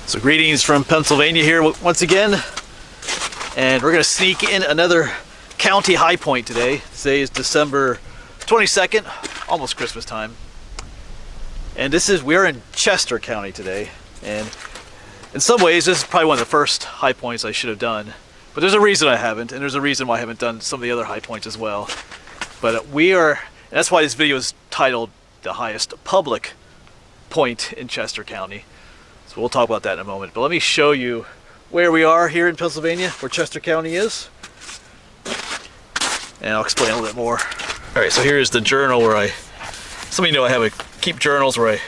So greetings from Pennsylvania here once again, and we're going to sneak in another county high point today. Today is December 22nd, almost Christmas time. And we're in Chester County today, and in some ways this is probably one of the first high points I should have done. But there's a reason I haven't, and there's a reason why I haven't done some of the other high points as well. But and that's why this video is titled The Highest Public Point in Chester County. So we'll talk about that in a moment. But let me show you where we are here in Pennsylvania, where Chester County is. And I'll explain a little bit more. Alright, so here's the journal where some of you know I keep journals where I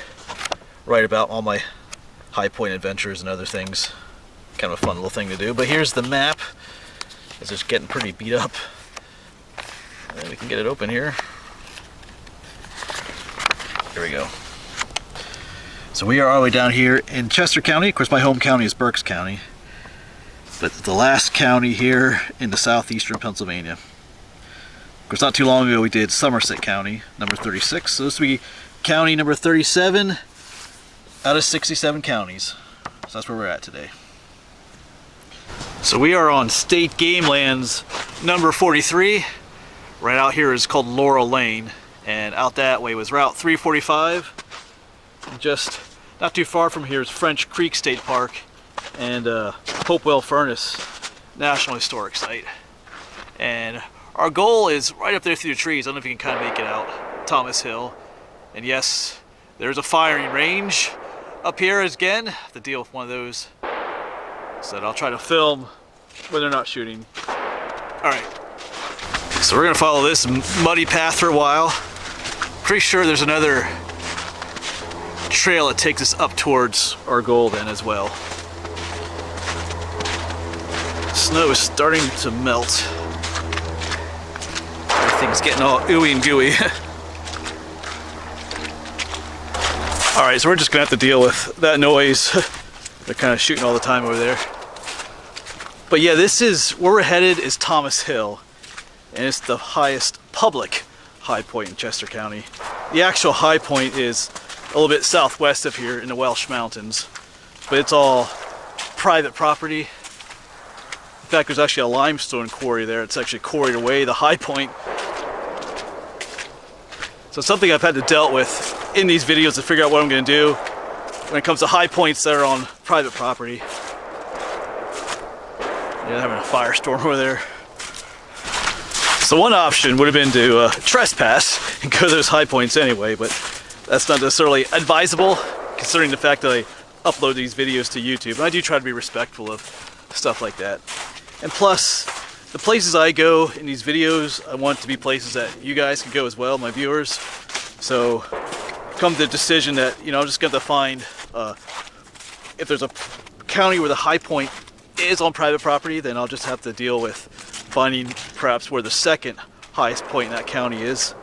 write about all my high point adventures and other things. Kind of a fun little thing to do. But here's the map. It's just getting pretty beat up. And we can get it open here. Here we go. So we are all the way down here in Chester County. Of course, my home county is Berks County. But the last county here in the southeastern Pennsylvania. Of course, not too long ago we did Somerset County, number 36. So this will be county number 37 out of 67 counties. So that's where we're at today. So we are on state game lands number 43. Right out here is called Laurel Lane. And out that way was Route 345. And just not too far from here is French Creek State Park and Hopewell Furnace National Historic Site. And our goal is right up there through the trees. I don't know if you can kind of make it out. Thomas Hill. And yes, there's a firing range up here again. I have to deal with one of those. So that I'll try to film when they're not shooting. Alright. So we're going to follow this muddy path for a while. Pretty sure there's another trail that takes us up towards our goal then as well. Snow is starting to melt. Everything's getting all ooey and gooey. Alright, so we're just going to have to deal with that noise. They're kind of shooting all the time over there. But yeah, where we're headed is Thomas Hill. And it's the highest public high point in Chester County. The actual high point is a little bit southwest of here in the Welsh Mountains. But it's all private property. In fact, there's actually a limestone quarry there. It's actually quarried away, the high point. So it's something I've had to deal with in these videos to figure out what I'm going to do when it comes to high points that are on private property. Yeah, having a firestorm over there. So one option would have been to trespass and go to those high points anyway, but that's not necessarily advisable considering the fact that I upload these videos to YouTube. And I do try to be respectful of stuff like that. And plus, the places I go in these videos, I want to be places that you guys can go as well, my viewers. So come to the decision that, I'm just going to find if there's a county where the high point is on private property, then I'll just have to deal with finding perhaps where the second highest point in that county is,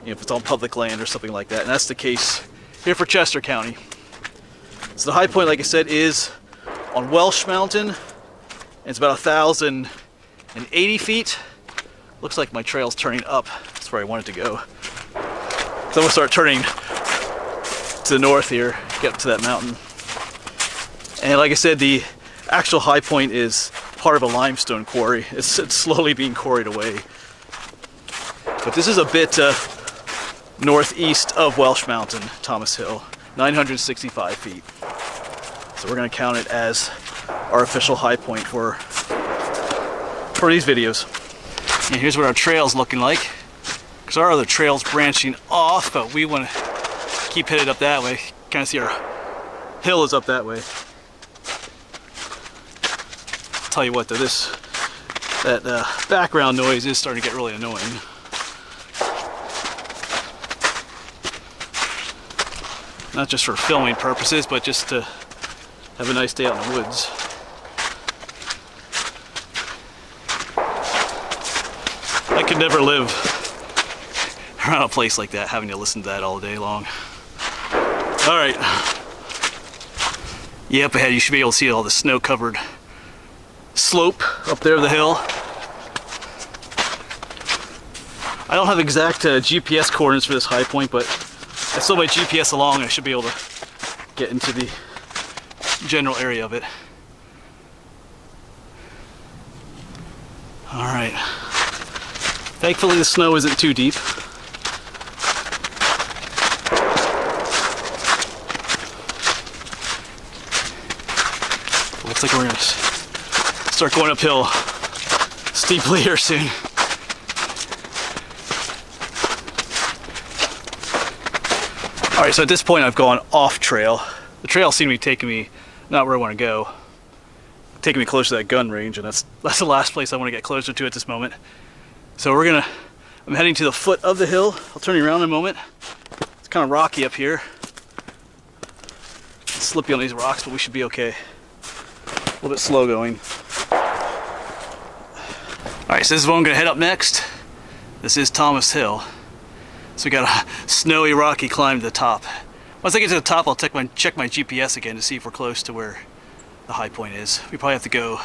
if it's on public land or something like that. And that's the case here for Chester County. So the high point, like I said, is on Welsh Mountain, and it's about 1,080 feet. Looks like my trail's turning up. That's where I wanted to go. So I'm gonna start turning to the north here, get up to that mountain. And like I said, the actual high point is part of a limestone quarry. It's slowly being quarried away. But this is a bit northeast of Welsh Mountain, Thomas Hill, 965 feet. So we're going to count it as our official high point for these videos. And here's what our trail's looking like. Because our other trail's branching off, but we want to keep headed up that way. Kind of see our hill is up that way. Tell you what though, that background noise is starting to get really annoying. Not just for filming purposes, but just to have a nice day out in the woods. I could never live around a place like that, having to listen to that all day long. Alright. Yeah, up ahead you should be able to see all the snow-covered slope up there, the hill. I don't have exact GPS coordinates for this high point, but I slowed my GPS along and I should be able to get into the general area of it. All right. Thankfully the snow isn't too deep. Looks like we're gonna start going uphill steeply here soon. All right, so at this point I've gone off trail. The trail seemed to be taking me not where I want to go, taking me closer to that gun range, and that's the last place I want to get closer to at this moment. So I'm heading to the foot of the hill. I'll turn you around in a moment. It's kind of rocky up here. It's slippy on these rocks, but we should be okay. A little bit slow going. All right, so this is where I'm gonna head up next. This is Thomas Hill. So we got a snowy, rocky climb to the top. Once I get to the top, I'll check my GPS again to see if we're close to where the high point is. We probably have to go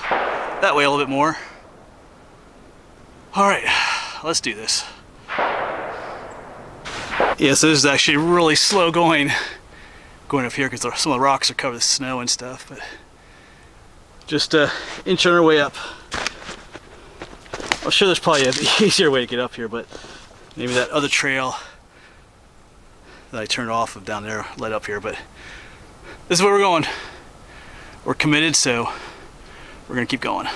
that way a little bit more. All right, let's do this. Yeah, so this is actually really slow going up here because some of the rocks are covered with snow and stuff, but just inching our way up. I'm sure there's probably an easier way to get up here, but maybe that other trail that I turned off of down there led up here, but this is where we're going. We're committed, so we're gonna keep going.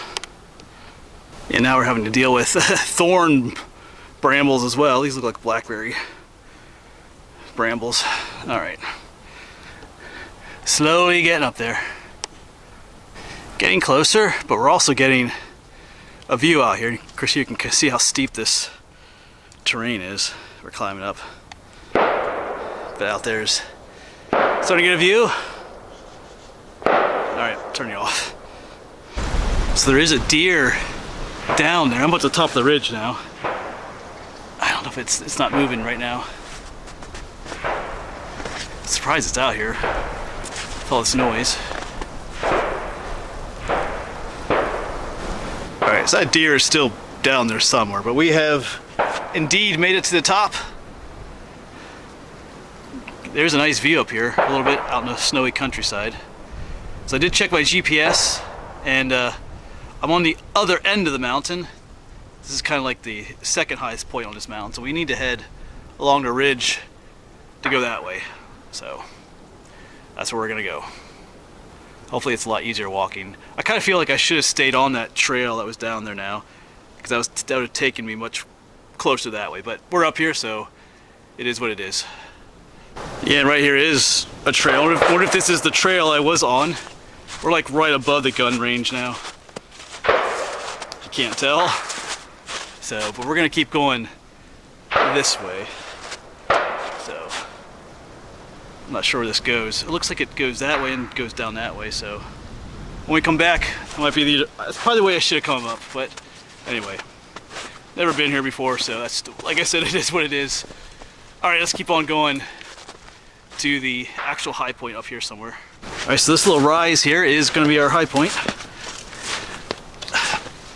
And now we're having to deal with thorn brambles as well. These look like blackberry brambles. All right. Slowly getting up there. Getting closer, but we're also getting a view out here. Of course, you can see how steep this terrain is. We're climbing up. But out there's starting to get a view. All right, turn you off. So there is a deer down there. I'm at the top of the ridge now. I don't know if it's not moving right now. Surprised it's out here with all this noise. All right, so that deer is still down there somewhere, but we have indeed made it to the top. There's a nice view up here, a little bit out in the snowy countryside. So I did check my GPS, and I'm on the other end of the mountain. This is kind of like the second highest point on this mountain, so we need to head along the ridge to go that way. So that's where we're gonna go. Hopefully it's a lot easier walking. I kind of feel like I should have stayed on that trail that was down there now, because that would have taken me much closer that way, but we're up here, so it is what it is. Yeah, and right here is a trail. I wonder if this is the trail I was on. We're like right above the gun range now. You can't tell. So, but we're gonna keep going this way. So, I'm not sure where this goes. It looks like it goes that way and goes down that way, so when we come back, it might be that's probably the way I should have come up, but anyway. Never been here before, so that's, like I said, it is what it is. All right, let's keep on going to the actual high point up here somewhere. All right, so this little rise here is going to be our high point.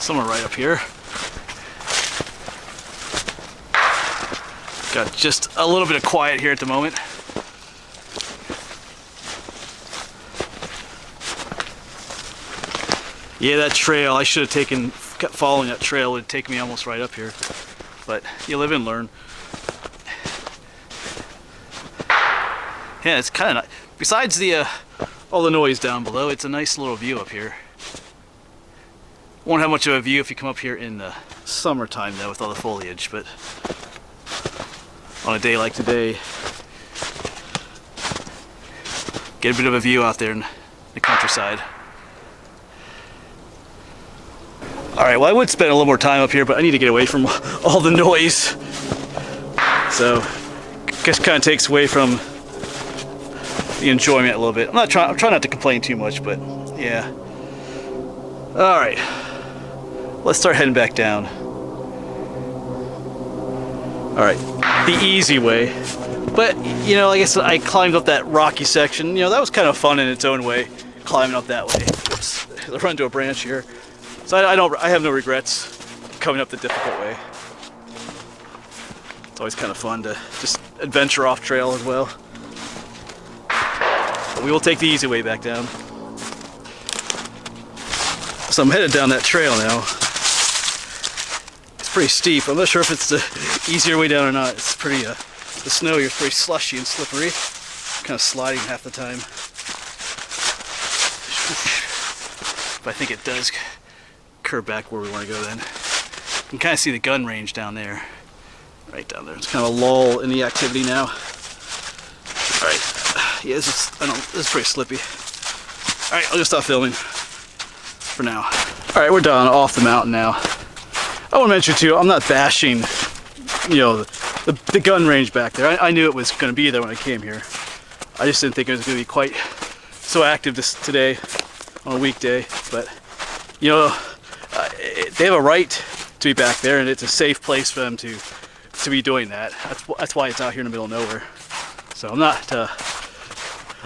Somewhere right up here. Got just a little bit of quiet here at the moment. Yeah, that trail, I should have kept following that trail. It would take me almost right up here. But you live and learn. Yeah, it's kind of nice. Besides all the noise down below, it's a nice little view up here. Won't have much of a view if you come up here in the summertime though, with all the foliage, but on a day like today, get a bit of a view out there in the countryside. All right, well, I would spend a little more time up here, but I need to get away from all the noise. So, just kind of takes away from the enjoyment a little bit. I'm trying not to complain too much, but yeah. All right, let's start heading back down. All right, the easy way. But, you know, like I said, I climbed up that rocky section. You know, that was kind of fun in its own way, climbing up that way. Oops, I run into a branch here. So I have no regrets coming up the difficult way. It's always kind of fun to just adventure off trail as well. But we will take the easy way back down. So I'm headed down that trail now. It's pretty steep. I'm not sure if it's the easier way down or not. It's pretty, the snow here is pretty slushy and slippery. Kind of sliding half the time. But I think it does curve back where we want to go then. You can kind of see the gun range down there. Right down there. It's kind of a lull in the activity now. Alright. Yeah, this is pretty slippy. Alright, I'll just stop filming for now. Alright, we're down off the mountain now. I want to mention too, I'm not bashing, you know, the gun range back there. I knew it was going to be there when I came here. I just didn't think it was going to be quite so active today on a weekday. But, you know, they have a right to be back there, and it's a safe place for them to be doing that. That's why it's out here in the middle of nowhere. So I'm not,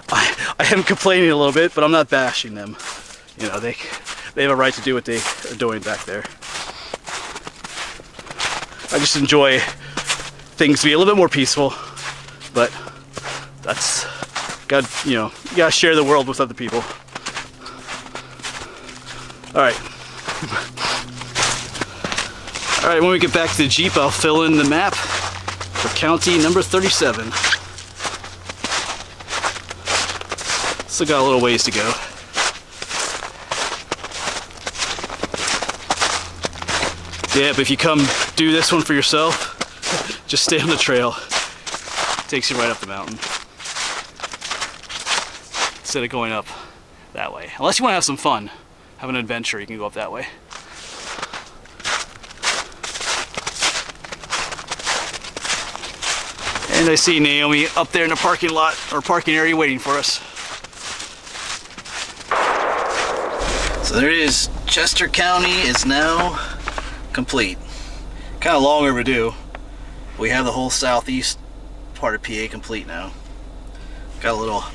I am complaining a little bit, but I'm not bashing them. You know, they have a right to do what they are doing back there. I just enjoy things to be a little bit more peaceful, but that's, you know, you gotta share the world with other people. Alright. Alright, when we get back to the Jeep, I'll fill in the map for county number 37. Still got a little ways to go. Yeah, but if you come do this one for yourself, just stay on the trail. It takes you right up the mountain. Instead of going up that way. Unless you want to have some fun, have an adventure, you can go up that way. And I see Naomi up there in the parking lot, or parking area, waiting for us. So there it is. Chester County is now complete. Kind of long overdue. We have the whole southeast part of PA complete now. Got a little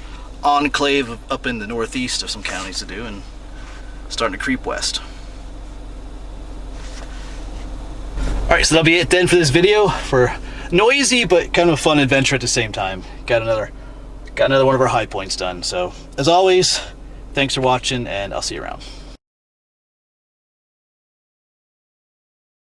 enclave up in the northeast of some counties to do, and starting to creep west. Alright, so that'll be it then for this video. For noisy but kind of a fun adventure at the same time. Got another one of our high points done. So as always, thanks for watching, and I'll see you around.